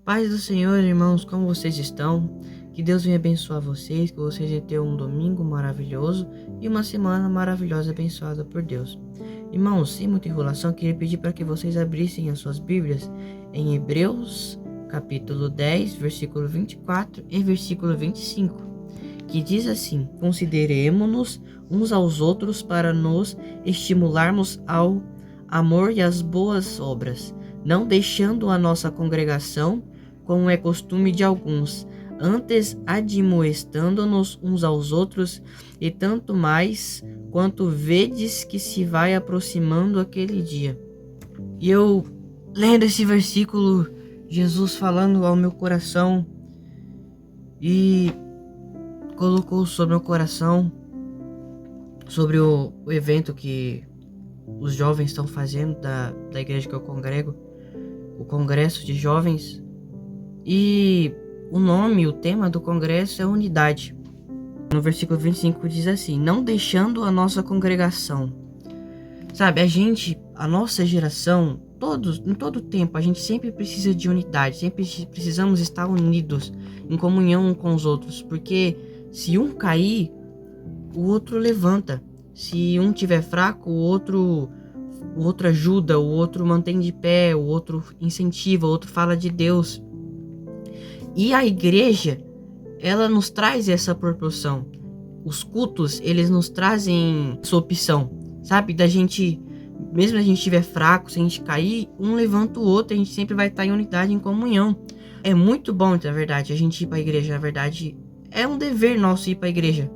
Paz do Senhor, irmãos, como vocês estão? Que Deus venha abençoar vocês, que vocês venham ter um domingo maravilhoso e uma semana maravilhosa abençoada por Deus. Irmãos, sem muita enrolação, queria pedir para que vocês abrissem as suas Bíblias em Hebreus, capítulo 10, versículo 24 e versículo 25, que diz assim: Consideremo-nos uns aos outros para nos estimularmos ao amor e às boas obras, não deixando a nossa congregação, como é costume de alguns, antes admoestando-nos uns aos outros, e tanto mais quanto vedes que se vai aproximando aquele dia. E eu, lendo esse versículo, Jesus falando ao meu coração, e colocou sobre o meu coração sobre o evento que os jovens estão fazendo da igreja que eu congrego, o congresso de jovens, e o tema do congresso é unidade. No versículo 25 diz assim: não deixando a nossa congregação. Sabe, a nossa geração, em todo tempo, a gente sempre precisa de unidade, sempre precisamos estar unidos, em comunhão uns com os outros, porque se um cair, o outro levanta. Se um tiver fraco, o outro ajuda, o outro mantém de pé, o outro incentiva, o outro fala de Deus. E a igreja, ela nos traz essa proporção. Os cultos, eles nos trazem essa opção, sabe? Da gente, mesmo se a gente estiver fraco, se a gente cair, um levanta o outro, a gente sempre vai estar em unidade, em comunhão. É muito bom, na verdade, a gente ir para a igreja. Na verdade, é um dever nosso ir para a igreja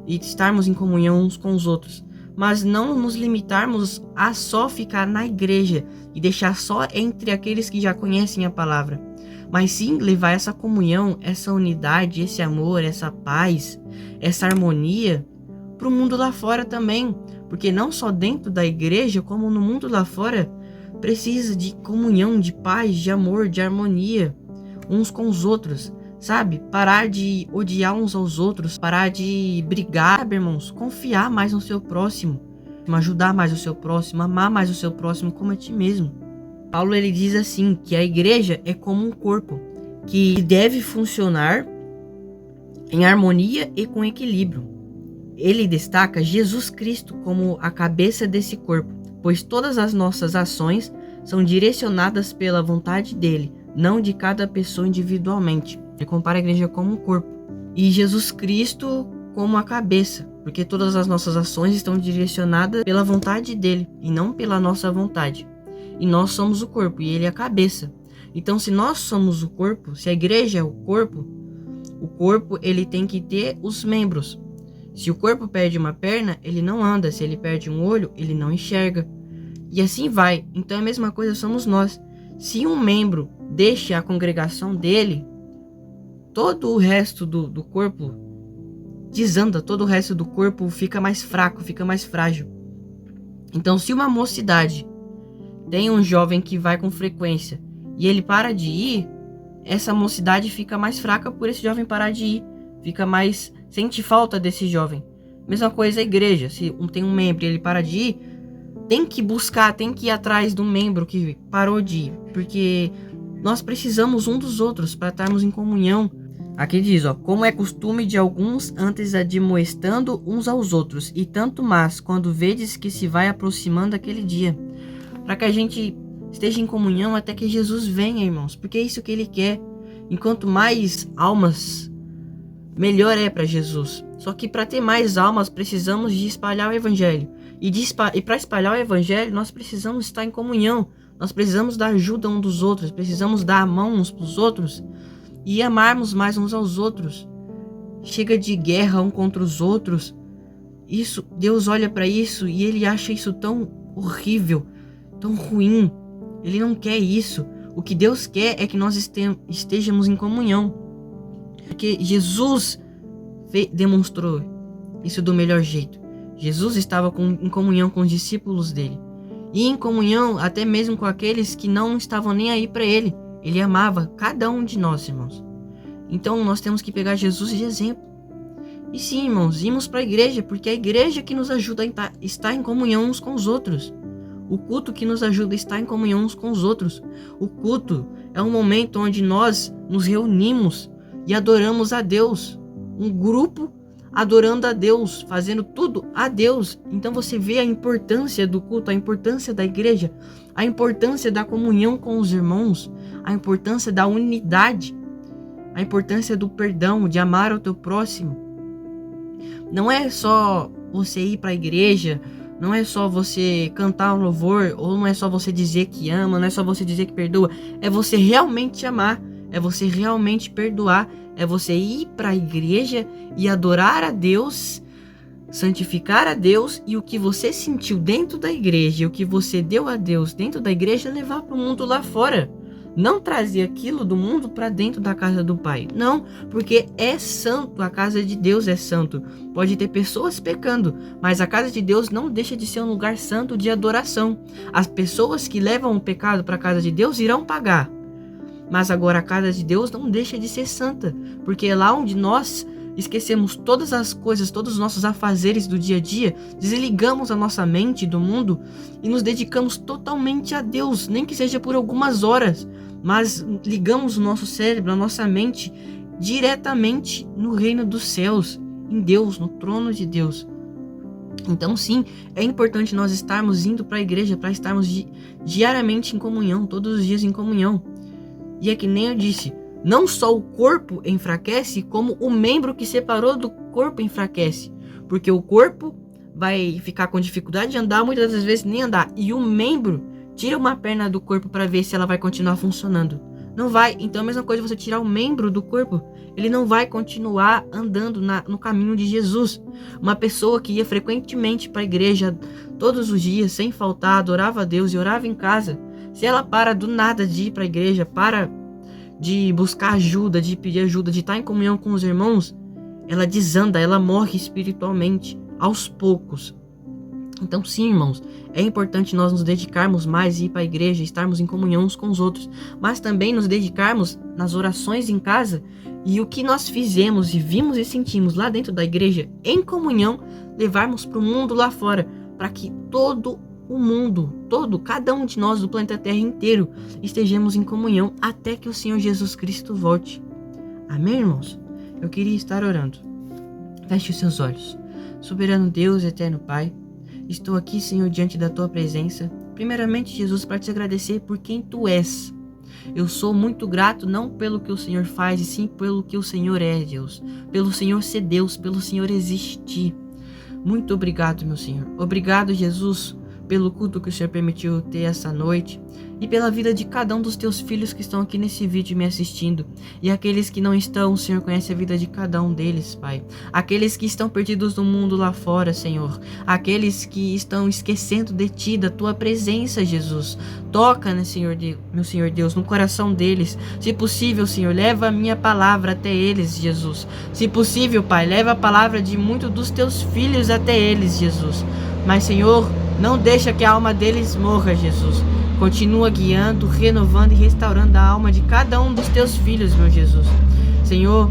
e estarmos em comunhão uns com os outros, mas não nos limitarmos a só ficar na igreja e deixar só entre aqueles que já conhecem a palavra, mas sim levar essa comunhão, essa unidade, esse amor, essa paz, essa harmonia para o mundo lá fora também, porque não só dentro da igreja, como no mundo lá fora, precisa de comunhão, de paz, de amor, de harmonia uns com os outros. Sabe, parar de odiar uns aos outros, parar de brigar, sabe, irmãos, confiar mais no seu próximo, ajudar mais o seu próximo, amar mais o seu próximo como a ti mesmo. Paulo, ele diz assim, que a igreja é como um corpo, que deve funcionar em harmonia e com equilíbrio. Ele destaca Jesus Cristo como a cabeça desse corpo, pois todas as nossas ações são direcionadas pela vontade dele, não de cada pessoa individualmente. Ele compara a igreja como um corpo e Jesus Cristo como a cabeça, porque todas as nossas ações estão direcionadas pela vontade dele e não pela nossa vontade. E nós somos o corpo e ele é a cabeça. Então, se nós somos o corpo, se a igreja é o corpo ele tem que ter os membros. Se o corpo perde uma perna, ele não anda. Se ele perde um olho, ele não enxerga. E assim vai. Então, a mesma coisa somos nós. Se um membro deixa a congregação dele, todo o resto do corpo desanda, todo o resto do corpo fica mais fraco, fica mais frágil. Então, se uma mocidade tem um jovem que vai com frequência e ele para de ir, essa mocidade fica mais fraca por esse jovem parar de ir, sente falta desse jovem. Mesma coisa a igreja, se tem um membro e ele para de ir, tem que ir atrás do membro que parou de ir, porque nós precisamos um dos outros para estarmos em comunhão. Aqui diz, como é costume de alguns, antes admoestando uns aos outros, e tanto mais quando vedes que se vai aproximando aquele dia. Para que a gente esteja em comunhão até que Jesus venha, irmãos, porque é isso que ele quer. Enquanto mais almas, melhor é para Jesus. Só que para ter mais almas, precisamos de espalhar o evangelho. E para espalhar o evangelho, nós precisamos estar em comunhão. Nós precisamos dar ajuda uns dos outros, precisamos dar a mão uns para os outros e amarmos mais uns aos outros. Chega de guerra um contra os outros. Isso, Deus olha para isso e ele acha isso tão horrível, tão ruim. Ele não quer isso. O que Deus quer é que nós estejamos em comunhão, porque Jesus demonstrou isso do melhor jeito. Jesus estava em comunhão com os discípulos dele, e em comunhão até mesmo com aqueles que não estavam nem aí para ele. Ele amava cada um de nós, irmãos. Então nós temos que pegar Jesus de exemplo. E sim, irmãos, irmos para a igreja, porque é a igreja que nos ajuda a estar em comunhão uns com os outros. O culto que nos ajuda a estar em comunhão uns com os outros. O culto é um momento onde nós nos reunimos e adoramos a Deus. Um grupo adorando a Deus, fazendo tudo a Deus. Então você vê a importância do culto, a importância da igreja, a importância da comunhão com os irmãos, a importância da unidade, a importância do perdão, de amar o teu próximo. Não é só você ir para a igreja, não é só você cantar um louvor, ou não é só você dizer que ama, não é só você dizer que perdoa, é você realmente amar, é você realmente perdoar, é você ir para a igreja e adorar a Deus, santificar a Deus, e o que você sentiu dentro da igreja, o que você deu a Deus dentro da igreja, levar para o mundo lá fora. Não trazer aquilo do mundo para dentro da casa do Pai. Não, porque é santo, a casa de Deus é santo. Pode ter pessoas pecando, mas a casa de Deus não deixa de ser um lugar santo de adoração. As pessoas que levam o pecado para a casa de Deus irão pagar. Mas agora a casa de Deus não deixa de ser santa, porque é lá onde nós esquecemos todas as coisas, todos os nossos afazeres do dia a dia, desligamos a nossa mente do mundo e nos dedicamos totalmente a Deus, nem que seja por algumas horas, mas ligamos o nosso cérebro, a nossa mente, diretamente no reino dos céus, em Deus, no trono de Deus. Então sim, é importante nós estarmos indo para a igreja, para estarmos diariamente em comunhão, todos os dias em comunhão. E é que nem eu disse, não só o corpo enfraquece, como o membro que separou do corpo enfraquece. Porque o corpo vai ficar com dificuldade de andar, muitas das vezes nem andar. E o membro, tira uma perna do corpo para ver se ela vai continuar funcionando. Não vai. Então é a mesma coisa você tirar o membro do corpo. Ele não vai continuar andando no caminho de Jesus. Uma pessoa que ia frequentemente para a igreja todos os dias, sem faltar, adorava a Deus e orava em casa. Se ela para do nada de ir para a igreja, para de buscar ajuda, de pedir ajuda, de estar em comunhão com os irmãos, ela desanda, ela morre espiritualmente, aos poucos. Então sim, irmãos, é importante nós nos dedicarmos mais a ir para a igreja, estarmos em comunhão uns com os outros, mas também nos dedicarmos nas orações em casa, e o que nós fizemos e vimos e sentimos lá dentro da igreja, em comunhão, levarmos para o mundo lá fora, para que todo o mundo, cada um de nós do planeta Terra inteiro, estejamos em comunhão até que o Senhor Jesus Cristo volte. Amém, irmãos? Eu queria estar orando. Feche os seus olhos. Soberano Deus, eterno Pai, estou aqui, Senhor, diante da Tua presença. Primeiramente, Jesus, para te agradecer por quem Tu és. Eu sou muito grato, não pelo que o Senhor faz, e sim pelo que o Senhor é, Deus. Pelo Senhor ser Deus, pelo Senhor existir. Muito obrigado, meu Senhor. Obrigado, Jesus, pelo culto que o Senhor permitiu ter essa noite e pela vida de cada um dos teus filhos que estão aqui nesse vídeo me assistindo. E aqueles que não estão, o Senhor conhece a vida de cada um deles, Pai. Aqueles que estão perdidos no mundo lá fora, Senhor. Aqueles que estão esquecendo de Ti, da Tua presença, Jesus. Toca, né, meu Senhor Deus, no coração deles. Se possível, Senhor, leva a minha palavra até eles, Jesus. Se possível, Pai, leva a palavra de muitos dos Teus filhos até eles, Jesus. Mas, Senhor, não deixa que a alma deles morra, Jesus. Continua guiando, renovando e restaurando a alma de cada um dos teus filhos, meu Jesus. Senhor,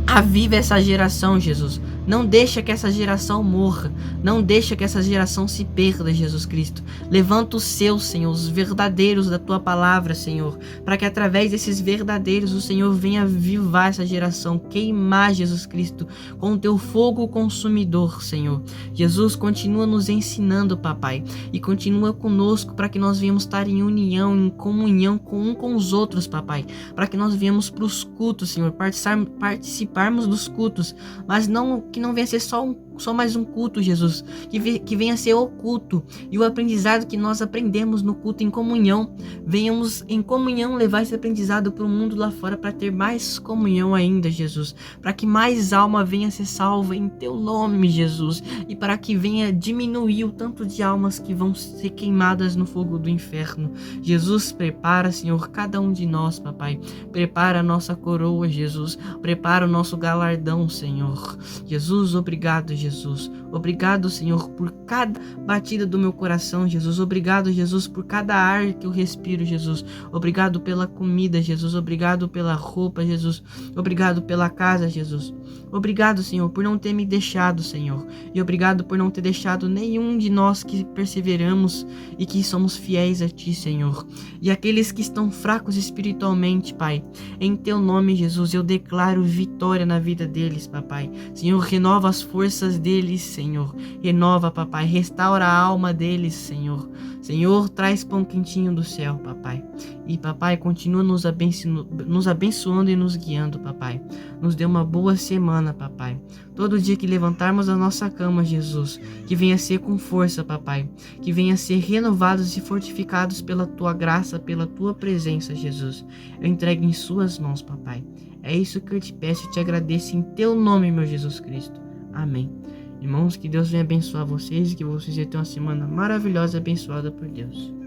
aviva essa geração, Jesus. Não deixa que essa geração morra. Não deixa que essa geração se perda, Jesus Cristo. Levanta os seus, Senhor, os verdadeiros da Tua palavra, Senhor. Para que através desses verdadeiros o Senhor venha avivar essa geração. Queimar, Jesus Cristo, com o Teu fogo consumidor, Senhor. Jesus, continua nos ensinando, Papai. E continua conosco para que nós venhamos estar em união, em comunhão com os outros, Papai. Para que nós venhamos para os cultos, Senhor. Participarmos dos cultos. Mas que não venha ser só mais um culto, Jesus, que venha ser o culto e o aprendizado que nós aprendemos no culto em comunhão, venhamos em comunhão levar esse aprendizado para o mundo lá fora, para ter mais comunhão ainda, Jesus, para que mais alma venha ser salva em Teu nome, Jesus, e para que venha diminuir o tanto de almas que vão ser queimadas no fogo do inferno. Jesus, prepara, Senhor, cada um de nós, Papai, prepara a nossa coroa, Jesus, prepara o nosso galardão, Senhor. Jesus, obrigado, Jesus. Jesus. Obrigado, Senhor, por cada batida do meu coração, Jesus. Obrigado, Jesus, por cada ar que eu respiro, Jesus. Obrigado pela comida, Jesus. Obrigado pela roupa, Jesus. Obrigado pela casa, Jesus. Obrigado, Senhor, por não ter me deixado, Senhor. E obrigado por não ter deixado nenhum de nós que perseveramos e que somos fiéis a Ti, Senhor. E aqueles que estão fracos espiritualmente, Pai, em Teu nome, Jesus, eu declaro vitória na vida deles, Papai. Senhor, renova as forças deles, Senhor. Renova, Papai. Restaura a alma deles, Senhor. Senhor, traz pão quentinho do céu, Papai. E, Papai, continua nos abençoando e nos guiando, Papai. Nos dê uma boa semana, Papai. Todo dia que levantarmos a nossa cama, Jesus, que venha ser com força, Papai. Que venha ser renovados e fortificados pela Tua graça, pela Tua presença, Jesus. Eu entrego em Suas mãos, Papai. É isso que eu te peço e te agradeço em Teu nome, meu Jesus Cristo. Amém. Irmãos, que Deus venha abençoar vocês e que vocês tenham uma semana maravilhosa, abençoada por Deus.